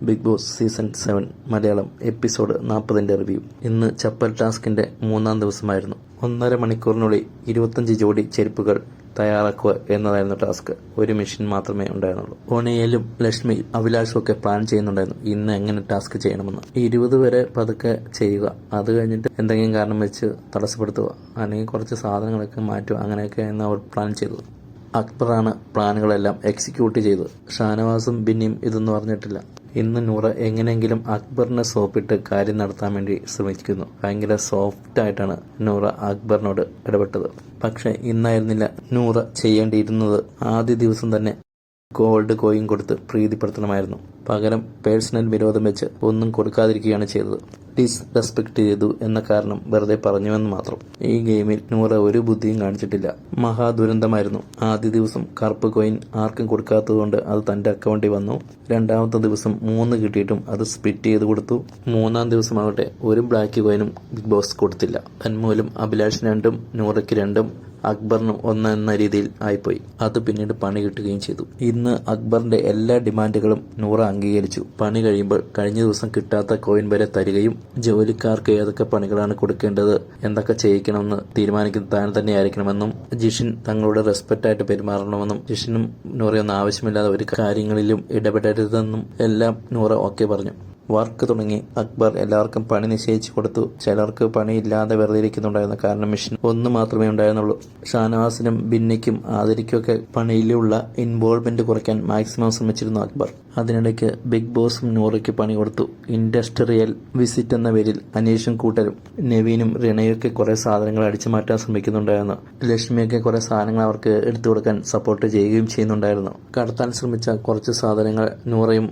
Big Boss season 7 Malayalam episode 40 review. ഇന്ന് ചപ്പൽ ടാസ്കിന്റെ 3-ാം ദിവസമായിരുന്നു. 1.5 മണിക്കൂറിനുള്ളിൽ 25 ജോഡി ചെരുപ്പുകൾ തയ്യാറാക്കുക എന്നതായിരുന്നു ടാസ്ക്. ഒരു മെഷീൻ മാത്രമേ ഉണ്ടായിരുന്നുള്ളൂ. ഓണിയലും ലക്ഷ്മി അഭിലാഷും ഒക്കെ പ്ലാൻ ചെയ്യുന്നുണ്ടായിരുന്നു ഇന്ന് എങ്ങനെ ടാസ്ക് ചെയ്യണമെന്ന്. 20 വരെ പതുക്കെ ചെയ്യുക, അത് കഴിഞ്ഞിട്ട് എന്തെങ്കിലും കാരണം വെച്ച് തടസ്സപ്പെടുത്തുക, അല്ലെങ്കിൽ കുറച്ച് സാധനങ്ങളൊക്കെ മാറ്റുക, അങ്ങനെയൊക്കെ എന്ന് അവർ പ്ലാൻ ചെയ്തത്. അക്ബറാണ് പ്ലാനുകളെല്ലാം എക്സിക്യൂട്ട് ചെയ്തത്. ഷാനവാസും ബിന്നിയും ഇതൊന്നും അറിഞ്ഞിട്ടില്ല. ഇന്ന് നൂറ എങ്ങനെയെങ്കിലും അക്ബറിനെ സോപ്പിട്ട് കാര്യം നടത്താൻ വേണ്ടി ശ്രമിക്കുന്നു. ഭയങ്കര സോഫ്റ്റ് ആയിട്ടാണ് നൂറ അക്ബറിനോട് ഇടപെട്ടത്. പക്ഷെ ഇന്നായിരുന്നില്ല നൂറ ചെയ്യേണ്ടിയിരുന്നത്. ആദ്യ ദിവസം തന്നെ ഗോൾഡ് കോയിൻ കൊടുത്ത് പ്രീതിപ്പെടുത്തണമായിരുന്നു. പകരം പേഴ്സണൽ വിരോധം വെച്ച് ഒന്നും കൊടുക്കാതിരിക്കുകയാണ് ചെയ്തത്. ഡിസ്റെസ്പെക്ട് ചെയ്തു എന്ന കാരണം വെറുതെ പറഞ്ഞുവെന്ന് മാത്രം. ഈ ഗെയിമിൽ നൂറ ഒരു ബുദ്ധിയും കാണിച്ചിട്ടില്ല. മഹാദുരന്തമായിരുന്നു. ആദ്യ ദിവസം കറുപ്പ് കോയിൻ ആർക്കും കൊടുക്കാത്തതുകൊണ്ട് അത് തന്റെ അക്കൗണ്ടിൽ വന്നു. രണ്ടാമത്തെ ദിവസം 3 കിട്ടിയിട്ടും അത് സ്പ്ലിറ്റ് ചെയ്ത് കൊടുത്തു. 3-ാം ദിവസമാകട്ടെ ഒരു ബ്ലാക്ക് കോയിനും ബിഗ് ബോസ് കൊടുത്തില്ല. തന്മൂലം അഭിലാഷ് 2ഉം നൂറയ്ക്ക് 2ഉം അക്ബറിന് 1 എന്ന രീതിയിൽ ആയിപ്പോയി. അത് പിന്നീട് പണി കിട്ടുകയും ചെയ്തു. ഇന്ന് അക്ബറിന്റെ എല്ലാ ഡിമാൻഡുകളും നൂറ അംഗീകരിച്ചു. പണി കഴിയുമ്പോൾ കഴിഞ്ഞ ദിവസം കിട്ടാത്ത കോയിൻ വരെ തരികയും ജോലിക്കാർക്ക് ഏതൊക്കെ പണികളാണ് കൊടുക്കേണ്ടത്, എന്തൊക്കെ ചെയ്യിക്കണമെന്ന് തീരുമാനിക്കുന്നത് താൻ തന്നെയായിരിക്കണമെന്നും ജിഷിൻ തങ്ങളോട് റെസ്പെക്റ്റ് ആയിട്ട് പെരുമാറണമെന്നും ജിഷിനും നൂറയൊന്നും ആവശ്യമില്ലാതെ ഒരു കാര്യങ്ങളിലും ഇടപെടരുതെന്നും എല്ലാം നൂറ ഓക്കെ പറഞ്ഞു. വർക്ക് തുടങ്ങി. അക്ബർ എല്ലാവർക്കും പണി നിശ്ചയിച്ചു കൊടുത്തു. ചിലർക്ക് പണിയില്ലാതെ വെറുതെ ഇരിക്കുന്നുണ്ടായിരുന്നു. കാരണം മെഷീൻ 1 മാത്രമേ ഉണ്ടായിരുന്നുള്ളൂ. ഷാനവാസിനും ബിന്നിക്കും ആദരിക്കുമൊക്കെ പണിയിലുള്ള ഇൻവോൾവ്മെന്റ് കുറയ്ക്കാൻ മാക്സിമം ശ്രമിച്ചിരുന്നു അക്ബർ. അതിനിടയ്ക്ക് ബിഗ് ബോസും നൂറയ്ക്ക് പണി കൊടുത്തു. ഇൻഡസ്ട്രിയൽ വിസിറ്റ് എന്ന പേരിൽ അനീഷും കൂട്ടരും നവീനും റിണയൊക്കെ കുറെ സാധനങ്ങൾ അടിച്ചു മാറ്റാൻ ശ്രമിക്കുന്നുണ്ടായിരുന്നു. ലക്ഷ്മിയൊക്കെ കുറെ സാധനങ്ങൾ അവർക്ക് എടുത്തു കൊടുക്കാൻ സപ്പോർട്ട് ചെയ്യുകയും ചെയ്യുന്നുണ്ടായിരുന്നു. കടത്താൻ ശ്രമിച്ച കുറച്ച് സാധനങ്ങൾ നൂറയും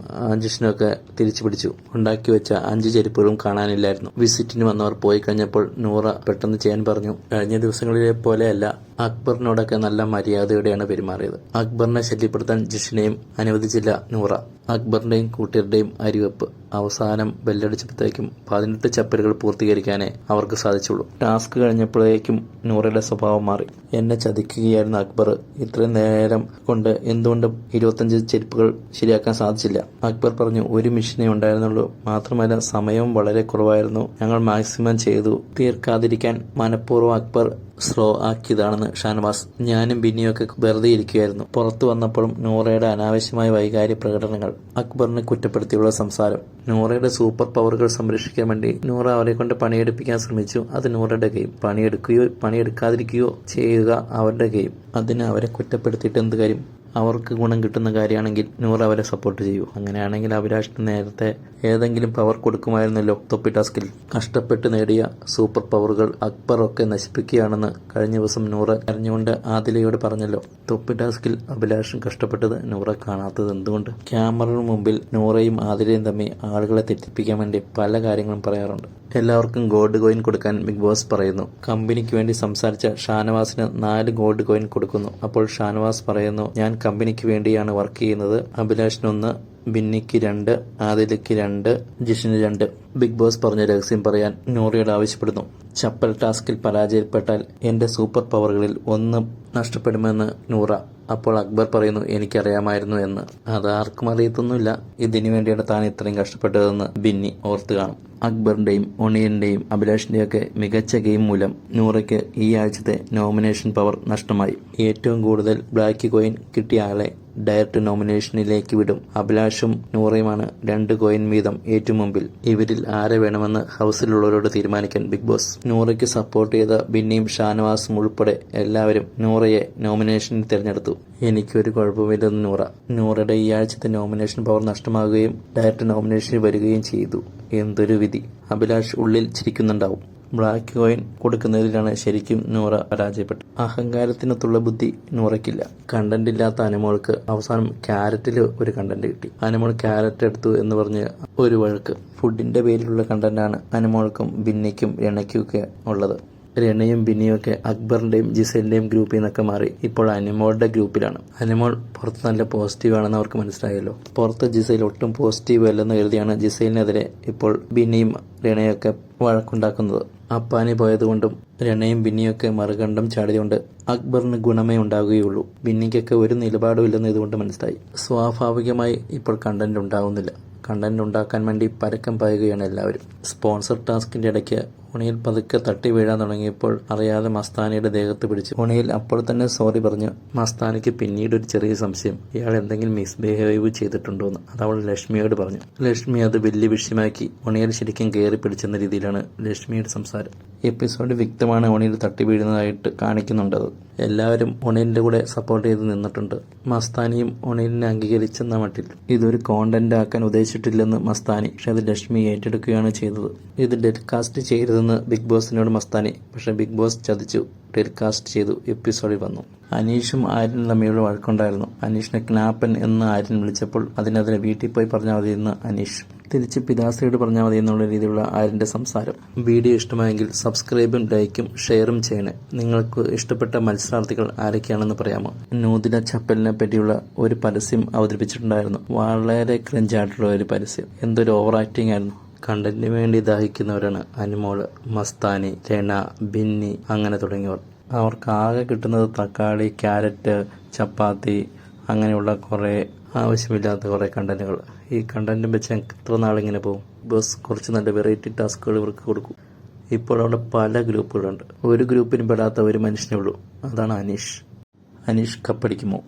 ജിഷിനും ഒക്കെ തിരിച്ചു പിടിച്ചു. ഉണ്ടാക്കി വെച്ച 5 ചെരുപ്പുകളും കാണാനില്ലായിരുന്നു. വിസിറ്റിന് വന്നവർ പോയി കഴിഞ്ഞപ്പോൾ നൂറ പെട്ടെന്ന് ചെയ്യാൻ പറഞ്ഞു. കഴിഞ്ഞ ദിവസങ്ങളിലെ പോലെയല്ല, അക്ബറിനോടൊക്കെ നല്ല മര്യാദയോടെയാണ് പെരുമാറിയത്. അക്ബറിനെ ശല്യപ്പെടുത്താൻ ജിഷിനെയും അനുവദിച്ചില്ല നൂറ. അക്ബറിന്റെയും കൂട്ടരുടെയും അരിവെപ്പ്. അവസാനം ബെല്ലടിച്ചപ്പോഴത്തേക്കും 18 ചപ്പലുകൾ പൂർത്തീകരിക്കാനേ അവർക്ക് സാധിച്ചുള്ളൂ. ടാസ്ക് കഴിഞ്ഞപ്പോഴേക്കും നൂറയുടെ സ്വഭാവം മാറി. എന്നെ ചതിക്കുകയായിരുന്നു അക്ബർ. ഇത്രയും നേരം കൊണ്ട് എന്തുകൊണ്ടും 25 ചെരുപ്പുകൾ ശരിയാക്കാൻ സാധിച്ചില്ല. അക്ബർ പറഞ്ഞു. ഒരു മിഷനേ ഉണ്ടായിരുന്നുള്ളൂ. മാത്രമല്ല സമയവും വളരെ കുറവായിരുന്നു. ഞങ്ങൾ മാക്സിമം ചെയ്തു. തീർക്കാതിരിക്കാൻ മനഃപൂർവ്വം അക്ബർ സ്ലോ ആക്കിയതാണെന്ന് ഷാനവാസ്. ഞാനും ബിന്നിയൊക്കെ വെറുതെ ഇരിക്കുകയായിരുന്നു. പുറത്തു വന്നപ്പോഴും നൂറയുടെ അനാവശ്യമായ വൈകാര്യ പ്രകടനങ്ങൾ, അക്ബറിനെ കുറ്റപ്പെടുത്തിയുള്ള സംസാരം. നൂറയുടെ സൂപ്പർ പവറുകൾ സംരക്ഷിക്കാൻ വേണ്ടി നൂറ അവരെ കൊണ്ട് പണിയെടുപ്പിക്കാൻ ശ്രമിച്ചു. അത് നൂറയുടെ ഗെയിം. പണിയെടുക്കുകയോ പണിയെടുക്കാതിരിക്കുകയോ ചെയ്യുക അവരുടെ ഗെയിം. അതിന് അവരെ കുറ്റപ്പെടുത്തിയിട്ട് എന്ത് കാര്യം? അവർക്ക് ഗുണം കിട്ടുന്ന കാര്യമാണെങ്കിൽ നൂറ് അവരെ സപ്പോർട്ട് ചെയ്യൂ. അങ്ങനെയാണെങ്കിൽ അഭിലാഷിന് നേരത്തെ ഏതെങ്കിലും പവർ കൊടുക്കുമായിരുന്നല്ലോ. തൊപ്പി ടാസ്കിൽ കഷ്ടപ്പെട്ട് നേടിയ സൂപ്പർ പവറുകൾ അക്ബർ ഒക്കെ നശിപ്പിക്കുകയാണെന്ന് കഴിഞ്ഞ ദിവസം നൂറ അറിഞ്ഞുകൊണ്ട് ആദിലയോട് പറഞ്ഞല്ലോ. തൊപ്പി ടാസ്കിൽ അഭിലാഷും കഷ്ടപ്പെട്ടത് നൂറ കാണാത്തത് എന്തുകൊണ്ട്? ക്യാമറയുടെ മുമ്പിൽ നൂറയും ആദിലയും തമ്മിൽ ആളുകളെ തെറ്റിപ്പിക്കാൻ വേണ്ടി പല കാര്യങ്ങളും പറയാറുണ്ട്. എല്ലാവർക്കും ഗോൾഡ് കോയിൻ കൊടുക്കാൻ ബിഗ് ബോസ് പറയുന്നു. കമ്പനിക്ക് വേണ്ടി സംസാരിച്ച ഷാനവാസിന് 4 ഗോൾഡ് കോയിൻ കൊടുക്കുന്നു. അപ്പോൾ ഷാനവാസ് പറയുന്നു, ഞാൻ കമ്പനിക്ക് വേണ്ടിയാണ് വർക്ക് ചെയ്യുന്നത്. അഭിലാഷിന് 1, ബിന്നിക്ക് 2, ആദിലയ്ക്ക് 2, ജിഷിന് 2. ബിഗ് ബോസ് പറഞ്ഞ രഹസ്യം പറയാൻ നൂറയോട് ആവശ്യപ്പെടുന്നു. ചപ്പൽ ടാസ്കിൽ പരാജയപ്പെട്ടാൽ എന്റെ സൂപ്പർ പവറുകളിൽ 1 നഷ്ടപ്പെടുമെന്ന് നൂറ. അപ്പോൾ അക്ബർ പറയുന്നു, എനിക്കറിയാമായിരുന്നു എന്ന്. അത് ആർക്കും അറിയത്തൊന്നുമില്ല. ഇതിനു വേണ്ടിയാണ് താൻ ഇത്രയും കഷ്ടപ്പെട്ടതെന്ന് ബിന്നി ഓർത്ത് കാണും. അക്ബറിന്റെയും ഒണിയന്റെയും അഭിലാഷിന്റെയും ഒക്കെ മികച്ച ഗെയിം മൂലം നൂറയ്ക്ക് ഈ ആഴ്ചത്തെ നോമിനേഷൻ പവർ നഷ്ടമായി. ഏറ്റവും കൂടുതൽ ബ്ലാക്ക് കോയിൻ കിട്ടിയ ആളെ ഡയറക്റ്റ് നോമിനേഷനിലേക്ക് വിടും. അഭിലാഷും നൂറയുമാണ് 2 കോയിൻ വീതം ഏറ്റവും മുമ്പിൽ. ഇവരിൽ ആരെ വേണമെന്ന് ഹൗസിലുള്ളവരോട് തീരുമാനിക്കാൻ ബിഗ് ബോസ്. നൂറയ്ക്ക് സപ്പോർട്ട് ചെയ്ത ബിന്നിയും ഷാനവാസും ഉൾപ്പെടെ എല്ലാവരും നൂറയെ നോമിനേഷനിൽ തിരഞ്ഞെടുത്തു. എനിക്കൊരു കുഴപ്പമില്ലെന്ന് നൂറ. നൂറയുടെ ഈ ആഴ്ചത്തെ നോമിനേഷൻ പവർ നഷ്ടമാകുകയും ഡയറക്റ്റ് നോമിനേഷനിൽ വരികയും ചെയ്തു. എന്തൊരു വിധി! അഭിലാഷ് ഉള്ളിൽ ചിരിക്കുന്നുണ്ടാവും. ബ്ലാക്ക് കോയിൻ കൊടുക്കുന്നതിലാണ് ശരിക്കും നൂറ പരാജയപ്പെട്ടു. അഹങ്കാരത്തിനൊത്തുള്ള ബുദ്ധി നൂറയ്ക്കില്ല. കണ്ടന്റ് ഇല്ലാത്ത അനുമോൾക്ക് അവസാനം ക്യാരറ്റിൽ ഒരു കണ്ടന്റ് കിട്ടി. അനുമോൾ ക്യാരറ്റ് എടുത്തു എന്ന് പറഞ്ഞ് ഒരു വഴക്ക്. ഫുഡിന്റെ പേരിലുള്ള കണ്ടന്റാണ് അനുമോൾക്കും ബിന്നിക്കും രണയ്ക്കും ഒക്കെ ഉള്ളത്. രണയും ബിന്നിയൊക്കെ അക്ബറിന്റെയും ജിസേലിന്റെയും ഗ്രൂപ്പിൽ നിന്നൊക്കെ മാറി ഇപ്പോൾ അനുമോളുടെ ഗ്രൂപ്പിലാണ്. അനുമോൾ പുറത്ത് നല്ല പോസിറ്റീവ് ആണെന്ന് അവർക്ക് മനസ്സിലായല്ലോ. പുറത്ത് ജിസേൽ ഒട്ടും പോസിറ്റീവ് അല്ലെന്ന് കരുതിയാണ് ജിസേലിനെതിരെ ഇപ്പോൾ ബിന്നിയും രണയൊക്കെ വഴക്കുണ്ടാക്കുന്നത്. അപ്പാനി പോയതുകൊണ്ടും രണയും ബിന്നിയൊക്കെ മറുകണ്ഠം ചാടിയതുകൊണ്ട് അക്ബറിന് ഗുണമേ ഉണ്ടാവുകയുള്ളൂ. ബിന്നിക്കൊക്കെ ഒരു നിലപാടും ഇല്ലെന്ന് ഇതുകൊണ്ട് മനസ്സിലായി. സ്വാഭാവികമായി ഇപ്പോൾ കണ്ടന്റ് ഉണ്ടാവുന്നില്ല. കണ്ടന്റ് ഉണ്ടാക്കാൻ വേണ്ടി പരക്കം പായുകയാണ് എല്ലാവരും. സ്പോൺസർ ടാസ്കിന്റെ ഇടയ്ക്ക് ഒണിയിൽ പതുക്കെ തട്ടി വീഴാൻ തുടങ്ങിയപ്പോൾ അറിയാതെ മസ്താനിയുടെ ദേഹത്ത് പിടിച്ചു. ഒണിയിൽ അപ്പോൾ തന്നെ സോറി പറഞ്ഞു. മസ്താനിക്ക് പിന്നീട് ഒരു ചെറിയ സംശയം, ഇയാൾ എന്തെങ്കിലും മിസ്ബിഹേവ് ചെയ്തിട്ടുണ്ടോന്ന്. അതവൾ ലക്ഷ്മിയോട് പറഞ്ഞു. ലക്ഷ്മി അത് വലിയ വിഷയമാക്കി. ഒണിയിൽ ശരിക്കും കയറി പിടിച്ചെന്ന രീതിയിലാണ് ലക്ഷ്മിയുടെ സംസാരം. എപ്പിസോഡ് വ്യക്തമാണ് ഒണിയിൽ തട്ടി വീഴുന്നതായിട്ട് കാണിക്കുന്നുണ്ടത്. എല്ലാവരും ഒണിലിന്റെ കൂടെ സപ്പോർട്ട് ചെയ്ത് നിന്നിട്ടുണ്ട്. മസ്താനിയും ഒണിലിനെ അംഗീകരിച്ചെന്ന മട്ടിൽ. ഇതൊരു കോണ്ടന്റ് ആക്കാൻ ഉദ്ദേശിച്ചിട്ടില്ലെന്ന് മസ്താനി, പക്ഷെ അത് ലക്ഷ്മി ഏറ്റെടുക്കുകയാണ് ചെയ്തത്. ഇത് ടെലികാസ്റ്റ് ചെയ്യരുതെന്ന് ബിഗ് ബോസിനോട് മസ്താനി, പക്ഷെ ബിഗ് ബോസ് ചതിച്ചു, ടെലികാസ്റ്റ് ചെയ്തു. എപ്പിസോഡിൽ വന്നു. അനീഷും ആര്യനും തമ്മിലുള്ള വഴക്കുണ്ടായിരുന്നു. അനീഷിനെ ക്നാപ്പൻ എന്ന് ആര്യൻ വിളിച്ചപ്പോൾ അതിനെതിരെ വീട്ടിൽ പോയി പറഞ്ഞാൽ മതിയെന്ന് അനീഷ്, തിരിച്ച് പിതാശ്രീയോട് പറഞ്ഞാൽ മതി എന്നുള്ള രീതിയിലുള്ള ആര്യന്റെ സംസാരം. വീഡിയോ ഇഷ്ടമായെങ്കിൽ സബ്സ്ക്രൈബും ലൈക്കും ഷെയറും ചെയ്യണേ. നിങ്ങൾക്ക് ഇഷ്ടപ്പെട്ട മത്സരാർത്ഥികൾ ആരൊക്കെയാണെന്ന് പറയാമോ? നൂതിന ചപ്പലിനെ പറ്റിയുള്ള ഒരു പരസ്യം അവതരിപ്പിച്ചിട്ടുണ്ടായിരുന്നു. വളരെ ക്രിഞ്ചായിട്ടുള്ള ഒരു പരസ്യം. എന്തൊരു ഓവർ ആക്ടിങ് ആയിരുന്നു. കണ്ടന്റിന് വേണ്ടി ദാഹിക്കുന്നവരാണ് അനുമോള്, മസ്താനി, രണ, ബിന്നി അങ്ങനെ തുടങ്ങിയവർ. അവർക്ക് ആകെ കിട്ടുന്നത് തക്കാളി, ക്യാരറ്റ്, ചപ്പാത്തി അങ്ങനെയുള്ള കുറേ ആവശ്യമില്ലാത്ത കുറേ കണ്ടന്റുകൾ. ഈ കണ്ടന്റും വെച്ച് എത്ര നാളിങ്ങനെ പോകും? ബസ് കുറച്ച് നല്ല വെറൈറ്റി ടാസ്കുകൾ ഇവർക്ക് കൊടുക്കും. ഇപ്പോൾ അവിടെ പല ഗ്രൂപ്പുകളുണ്ട്. ഒരു ഗ്രൂപ്പിനും പെടാത്ത ഒരു മനുഷ്യനേ ഉള്ളൂ, അതാണ് അനീഷ്. അനീഷ് കപ്പടിക്കുമോ?